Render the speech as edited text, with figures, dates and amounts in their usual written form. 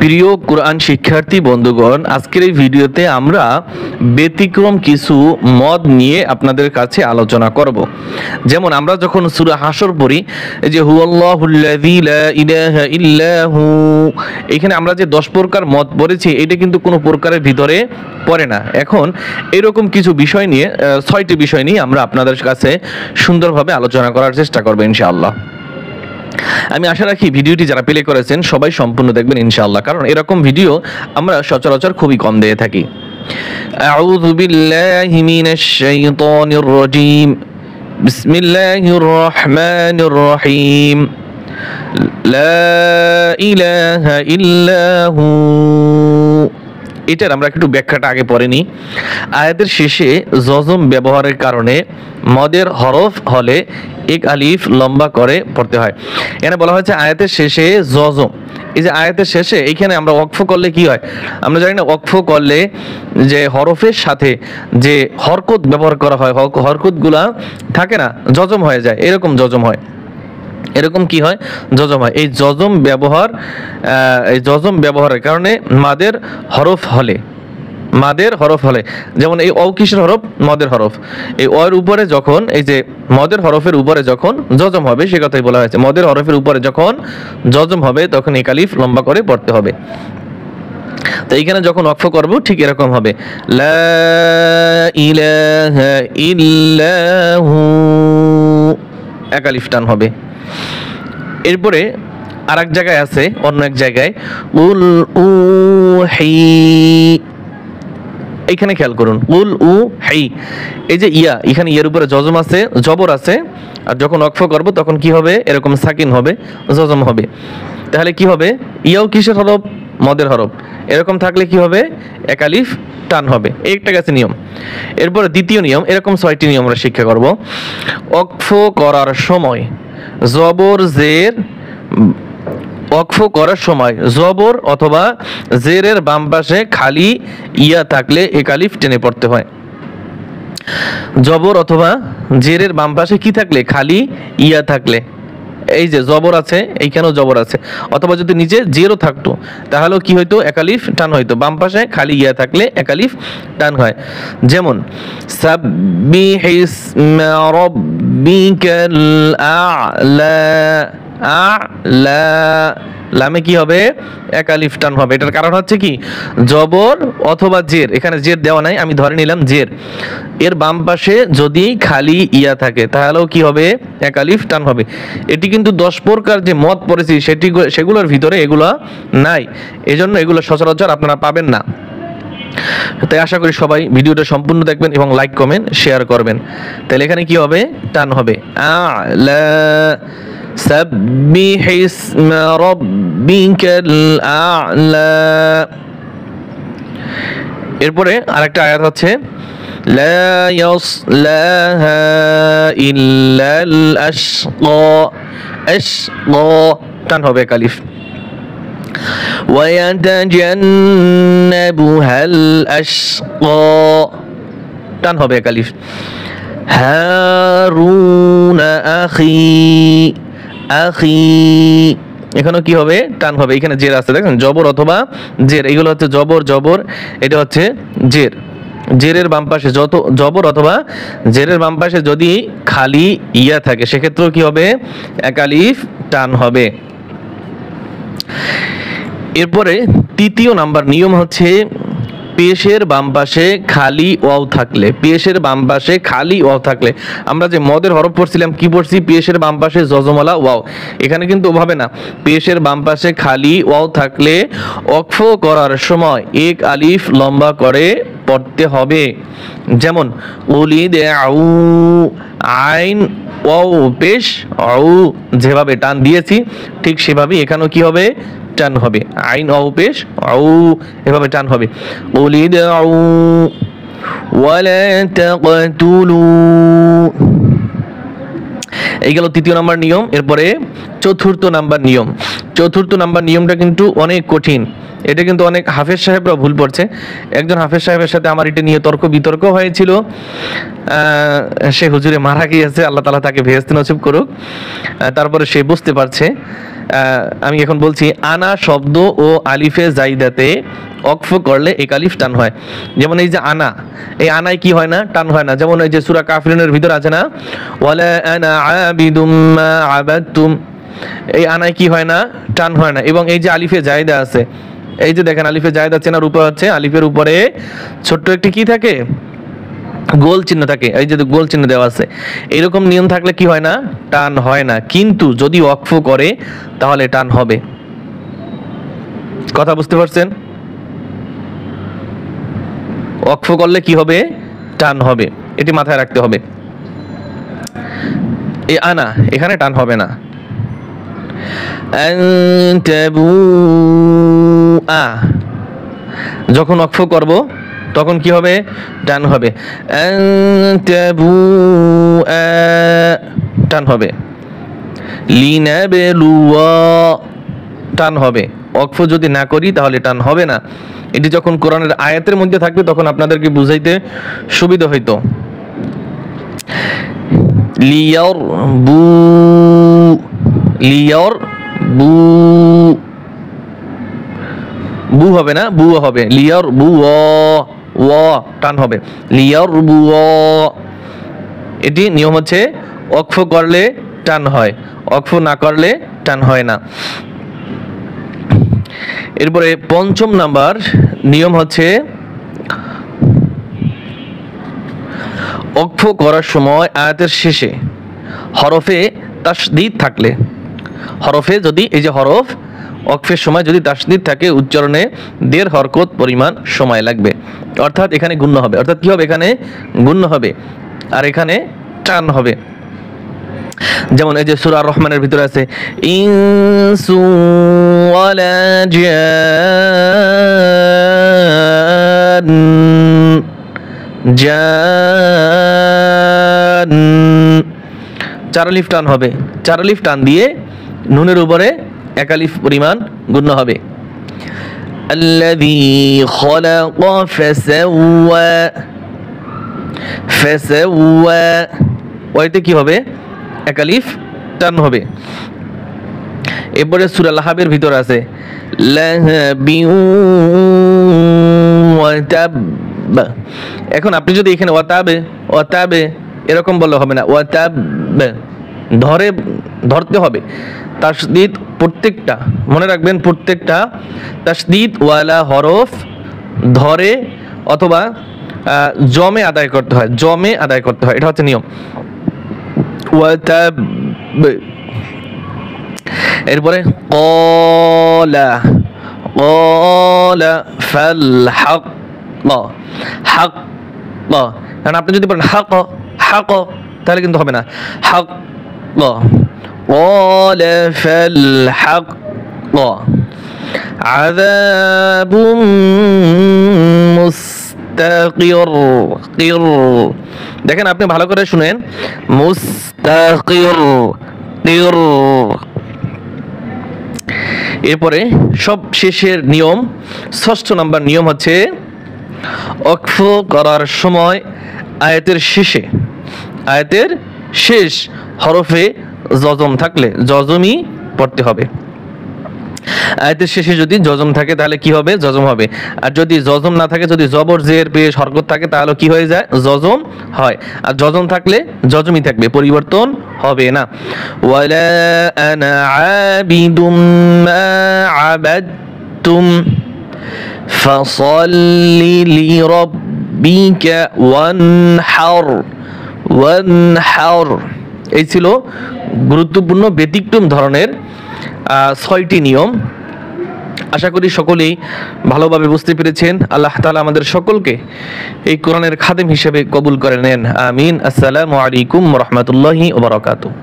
প্রিয় কোরআন শিক্ষার্থী বন্ধুগণ, আজকের এই ভিডিওতে আমরা ব্যতিক্রম কিছু মদ নিয়ে আপনাদের কাছে আলোচনা করব। যেমন আমরা যখন সূরা হাশর পড়ি, এই যে হুয়াল্লাহুল্লাযী লা ইলাহা ইল্লা হু, এখানে আমরা যে 10 প্রকার মদ পড়েছি, এটা কিন্তু কোনো প্রকারের ভিতরে পড়ে না। এখন এরকম কিছু বিষয় নিয়ে 6টি বিষয় নিয়ে আমরা আপনাদের কাছে সুন্দরভাবে আলোচনা করার চেষ্টা করব ইনশাআল্লাহ। আমি আশা রাখি ভিডিওটি যারা প্লে করেছেন সবাই সম্পূর্ণ দেখবেন ইনশাআল্লাহ, কারণ এরকম ভিডিও আমরা সচরাচর খুবই কম দিয়ে থাকি। আউযু বিল্লাহি মিনাশ শাইতানির রাজীম। বিসমিল্লাহির রহমানির রহিম। লা ইলাহা ইল্লা হু। এটার আমরা একটু ব্যাখ্যাটা আগে পড়ে নিই। আয়াতের শেষে জজম ব্যবহারের কারণে মদের হরফ হলে এক আলিফ লম্বা করে পড়তে হয়। এখানে বলা হয়েছে আয়াতের শেষে জজম। এই যে আয়াতের শেষে এইখানে আমরা ওয়াকফ করলে কি হয় আমরা জানি না। ওয়াকফ করলে যে হরফের সাথে যে হরকত ব্যবহার করা হয়, হরকতগুলা থাকে না, জজম হয়ে যায়, এরকম জজম হয়। এরকম কি হয়? জজম হয়। এই জজম ব্যবহারের কারণে মাদের হরফ হলে যেমন এই অ কিসের হরফ? মদের হরফ। এই অর উপরে যখন এই যে মদের হরফের উপরে যখন জজম হবে, সে কথাই বলা হয়েছে। মদের হরফের উপরে যখন জজম হবে তখন এক আলিফ লম্বা করে পড়তে হবে। তো এইখানে যখন ওয়াকফ করব ঠিক এরকম হবে, লা ইলাহা ইল্লা হু, এক আলিফ টান হবে। এরপরে আরেক জায়গায় আছে, অন্য এক জায়গায় উল উহি, এইখানে খেয়াল করুন, উল উ হাই। এই যে ইয়া, এখানে ইয়ার উপরে জজম আছে, জবর আছে, আর যখন ওয়াকফ করব তখন কি হবে? এরকম সাকিন হবে, জজম হবে। তাহলে কি হবে? ইয়াও কিসের হরফ? মদের হরফ। এরকম থাকলে কি হবে? এক আলিফ টান হবে। একটা গেছে নিয়ম। এরপরে দ্বিতীয় নিয়ম, এরকম 6টি নিয়ম আমরা শিক্ষা করব। ওয়াকফ করার সময় জবর জের, ওয়াকফ করার সময় জবর অথবা জেরের বাম পাশে খালি ইয়া থাকলে এক আলিফ টেনে পড়তে হয়। জবর অথবা জেরের বাম পাশে কি থাকলে? খালি ইয়া থাকলে। এই যে জবর আছে, এইখানেও জবর আছে, অথবা যদি নিচে জেরও থাকতো তাহলেও কি হইতো? এক আলিফ টান হইতো। বাম পাশে খালি ইয়া থাকলে এক আলিফ টান হয়। যেমন সাব্বিহিসমা রাব্বিকাল আ'লা, আ'লা, লামে কি হবে? এক আলিফ টান হবে। এটার কারণ হচ্ছে কি? জবর অথবা জের, এখানে জের দেওয়া নাই, আমি ধরে নিলাম জের, এর বাম পাশে যদি খালি ইয়া থাকে তাহলেও কি হবে? এক আলিফ টান হবে। এটি কিন্তু 10 প্রকার যে মদ পড়েছি সেগুলোর ভিতরে এগুলো নাই, এজন্য এগুলো সচরাচর আপনারা পাবেন না। তাই আশা করি সবাই ভিডিওটা সম্পূর্ণ দেখবেন এবং লাইক কমেন্ট শেয়ার করবেন। তাহলে এখানে কি হবে? টান হবে। আ'লা সাব্বিহিসমা রাব্বিকাল আ'লা। এরপরে আরেকটা আয়াত হচ্ছে লা ইয়াসলাহা ইল্লাল আশকা, আশকা টান হবে এক আলিফ। ওয়ায়াতাজান্নাবুহাল আশকা টান হবে এক আলিফ। হারুন আখি, আখি, এখানেও কি হবে? টান হবে। এখানে জের আছে, দেখেন, জবর অথবা জের, এগুলো হচ্ছে জবর, জবর, এটা হচ্ছে জের। জেরের বাম পাশে যত জবর অথবা জেরের বাম পাশে যদি খালি ইয়া থাকে সেক্ষেত্রেও কি হবে? এক আলিফ টান হবে। এরপরে তৃতীয় নাম্বার নিয়ম হচ্ছে পেশের বাম পাশে খালি ওয়াও থাকলে, পেশের বাম পাশে খালি ওয়াও থাকলে, আমরা যে মদের হরফ পড়ছিলাম কি পড়ছি? পেশের বাম পাশে জজমালা ওয়াও। এখানে কিন্তু ওভাবে না, পেশের বাম পাশে খালি ওয়াও থাকলে ওয়াকফ করার সময় এক আলিফ লম্বা করে পড়তে হবে। যেমন উলিদ আউ, আইন ওয়াও পেশ আউ, যেভাবে টান দিয়েছি ঠিক সেভাবেই এখানেও কি হবে? টান হবে। আইন ওয়াও পেশ আউ, এভাবে টান হবে। উলিদ আউ ওয়ালা তাকতুলু। এই গেল তৃতীয় নাম্বার নিয়ম। এরপরে চতুর্থ নাম্বার নিয়ম। চতুর্থ নাম্বার নিয়মটা কিন্তু অনেক কঠিন, এটা কিন্তু অনেক হাফেজ সাহেবরা ভুল পড়ছে। একজন হাফেজ সাহেবের সাথে আমার এটা নিয়ে তর্ক বিতর্ক হয়েছিল, সে হুজুরে মারা গিয়েছে, আল্লাহ তাআলা তাকে বেহেশত নসিব করুক। তারপরে সে বুঝতে পারছে আমি এখন বলছি, আনা শব্দ ও আলিফে জাইদাতে ওয়াকফ করলে এক আলিফ টান হয়। যেমন এই যে আনা, এই আনায় কি হয় না? টান হয় না। যেমন এই যে সূরা কাফিরুনের ভিতর আছে না, ওয়ালা আনা আবিদুম মা আবাদতুম, এই আনায় কি হয় না? টান হয় না। এবং এই যে আলিফে জায়দা আছে, এই যে দেখেন আলিফে জায়দা চেনার উপায় হচ্ছে, আলিফের উপরে ছোট্ট একটি কি থাকে? গোল চিহ্ন থাকে। এই যে গোল চিহ্ন দেওয়া আছে, এরকম নিয়ম থাকলে কি হয় না? টান হয় না। কিন্তু যদি ওয়াকফ করে তাহলে টান হবে। কথা বুঝতে পারছেন? ওয়াকফ করলে কি হবে? টান হবে। এটি মাথায় রাখতে হবে। এই আনা, এখানে টান হবে না। যখন ওয়াকফ করব তখন কি হবে? টান হবে। টান হবে। টান হবে। ওয়াকফ যদি না করি তাহলে টান হবে না। এটি যখন কোরআনের আয়াতের মধ্যে থাকবে তখন আপনাদেরকে বুঝাইতে সুবিধা হইতো। লিয়ার বু, লিয়ার বু, বু হবে না, বু হবে। লিয়ার বু, ও টান হবে। লিয়ার বু, এটি নিয়ম হচ্ছে, ওয়াকফ করলে টান হয়, ওয়াকফ না করলে টান হয় না। এরপরে ৫ম নাম্বার নিয়ম হচ্ছে, ওয়াকফ করার সময় আয়াতের শেষে হরফে তাসদীদ থাকলে, হরফে যদি এই যে হরফ, ওয়াকফের সময় যদি তাসদীদ থাকে, উচ্চারণে ১.৫ হরকত পরিমাণ সময় লাগবে। অর্থাৎ এখানে গুণ্য হবে। অর্থাৎ কি হবে? এখানে গুণ্য হবে আর এখানে টান হবে। যেমন এই যে সূরা রহমানের ভিতরে আছে, ইনসু ওয়ালা জান, জান, ৪ আলিফ টান হবে। ৪ আলিফ টান দিয়ে নুনের উপরে ১ আলিফ পরিমাণ গুণ্য হবে। আল্লাযী খালাকা ফাসাওয়া, ফাসাওয়া, ওইতে কি হবে? ১ আলিফ টান হবে। এরপরে সূরা লাহাবের ভিতর আছে, লাহাবিউ ওয়া তাব। এখন আপনি যদি এখানে ওয়াতাবে, ওয়াতাবে এরকম বললে হবে না, ওয়াতাব ধরতে হবে। তাসদীদ প্রত্যেকটা, মনে রাখবেন, প্রত্যেকটা তাসদীদ ওয়ালা হরফ ধরে অথবা জমে আদায় করতে হয়, জমে আদায় করতে হয়। এটা হচ্ছে নিয়ম। ওয়াতাব। এরপরে ক্বালা, ক্বালা ফাল হাক, হাক। কারণ আপনি যদি বলেন হাক, হাক, তাহলে কিন্তু হবে না। হাক, ক্বালা ফাল হাক, আযাবুম মুস্তাকির। দেখেন, আপনি ভালো করে শুনেন, মুস্তাকির। এরপরে সব শেষের নিয়ম, ৬ষ্ঠ নাম্বার নিয়ম হচ্ছে, ওয়াকফ করার সময় আয়াতের শেষে, আয়াতের শেষ হরফে জজম থাকলে জজমই পড়তে হবে। আয়াতের শেষে যদি জজম থাকে তাহলে কি হবে? জজম হবে। আর যদি জজম না থাকে, যদি জবর জের পেশ হরকত থাকে, তাহলে কি হয়ে যায়? জজম হয়। আর জজম থাকলে জজমই থাকবে, পরিবর্তন হবে না। ওয়ালা আনা আবিদুম মা আবাদতুম ফাসাল্লি লিরাব্বিকা ওয়ানহার, ওয়ানহার। এই ছিল গুরুত্বপূর্ণ ব্যতিক্রম ধরনের ৬টি নিয়ম। আশা করি সকলেই ভালোভাবে বুঝতে পেরেছেন। আল্লাহ তাআলা আমাদের সকলকে এই কোরআনের খাদেম হিসেবে কবুল করে নেন। আমিন। আসসালামু আলাইকুম ওয়া রাহমাতুল্লাহি ওয়া বারাকাতুহু।